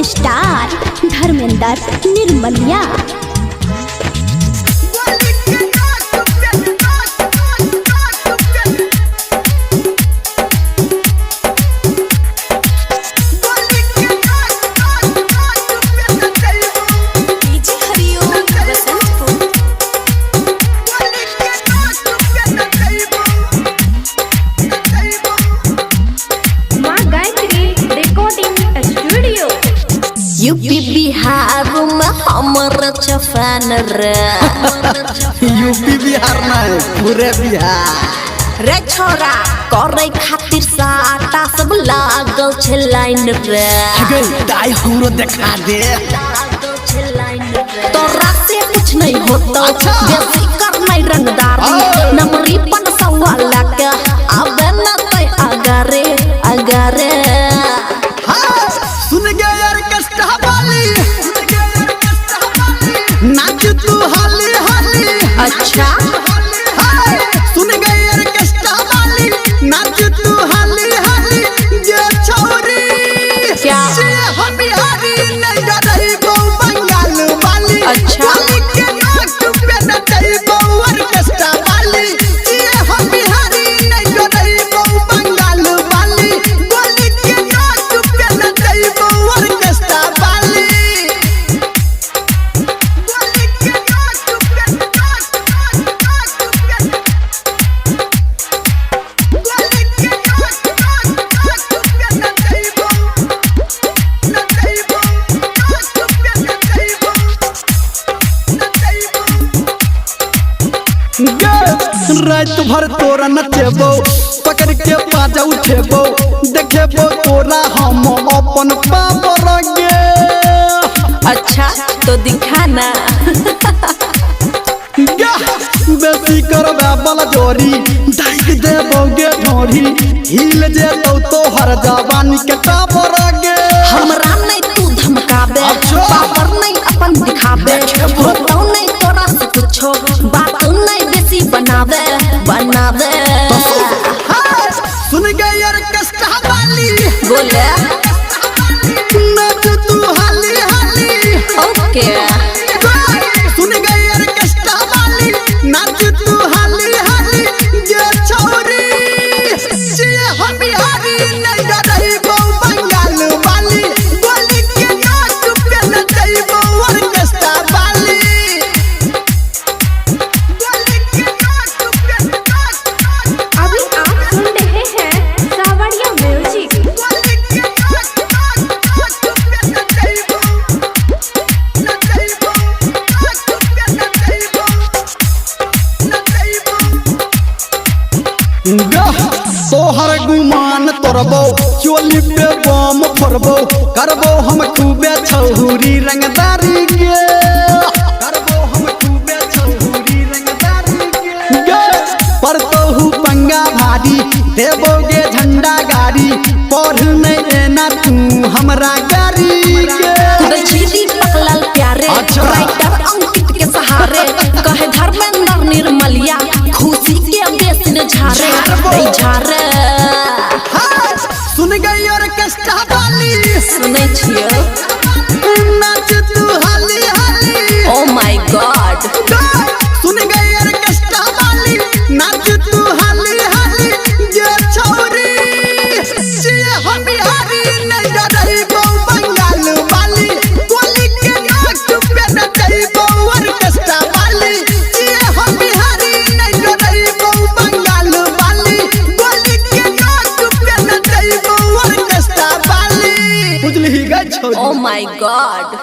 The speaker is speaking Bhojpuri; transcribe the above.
स्टार धर्मेंद्र निर्मलिया। यूपी बिहार में हमारा चफान रे यूपी बिहार में पूरे बिहार रे छोरा करे खातिर साटा सब लागल छे लाइन रे गई दाई हमरो देखा दे तोरा से कुछ नहीं होता बेसी कर नहीं रंगदारी नमरी पन सवाल के आबे न तय अगारे अगारे सुन गया यार कष्टा वाली नाच तू हाली हाली। अच्छा सुन गया यार कष्टा वाली नाच तू हाली हाली। ये छोरी क्या हम बिहारी नहीं रही गो बंगाल वाली। अच्छा वाली के नाच पे न चई गो और कष्टा वाली। ये हम बिहारी नहीं रही गो बंगाल वाली। वाली के नाच पे न चई गो और कष्टा वाली। वाली के नाच पे न वाली के रात भर तोरा नचेबो पकड़ के पाजा उठेबो देखेबो तोरा हम अपन पावर गे। अच्छा तो दिखाना बेसी करबे बल जोरी डाइक देबोगे ढोरी हिल जेतौ तोहर जवानी के टावर गे। हमरा नहीं तू धमकाबे पावर नहीं अपन दिखाबे होतो नहीं तोरा से कुछो बात नहीं बेसी बनावे बनावे सुन गए यार कष्टा वाली बोले नाच तू हाली हाली। ओके सुन गए यार कष्टा वाली नाच तू हाली हाली। ये छोरी ये हम बिहारी नहीं रही गो बंगाल वाली। वाली के नाच पे न चई गो और कष्टा वाली। वाली के नाच पे न अभी आप सुन रहे हैं सावरिया म्यूजिक। वाली के नाच पे न चई गो न चई गो नाच पे न चई गो न चई गो। तोहर गुमान तोरबो चोली पे बम फोड़बो करबो हम खूबे छहुरी रंगदारी के। करबो हम खूबे छहुरी रंगदारी के। पर तोहू पंगा भारी देबोगे झंडा गाड़ी पढ़ नहीं देना तू हमरा गाड़ी के। दीदी पकलल प्यारे राइटर अंकित के सहारे कहे धर्मेंद्र निर्मलिया खुशी के बेस न झारे नहीं झारे सुन गई और कष्टा वाली सुनै छियो नाच तू हाली हाली। ओ माय गॉड सुन गई और कष्टा वाली नाच तू हाली हाली। ये छोरी ये हम बिहारी नहीं रही गो बंगाल वाली। वाली के नाच पे न चई गो और कष्टा वाली। ये हम बिहारी नहीं रही गो बंगाल वाली। वाली के नाच पे न चई गो और कष्टा वाली। बुझली गई छोरी। Oh my God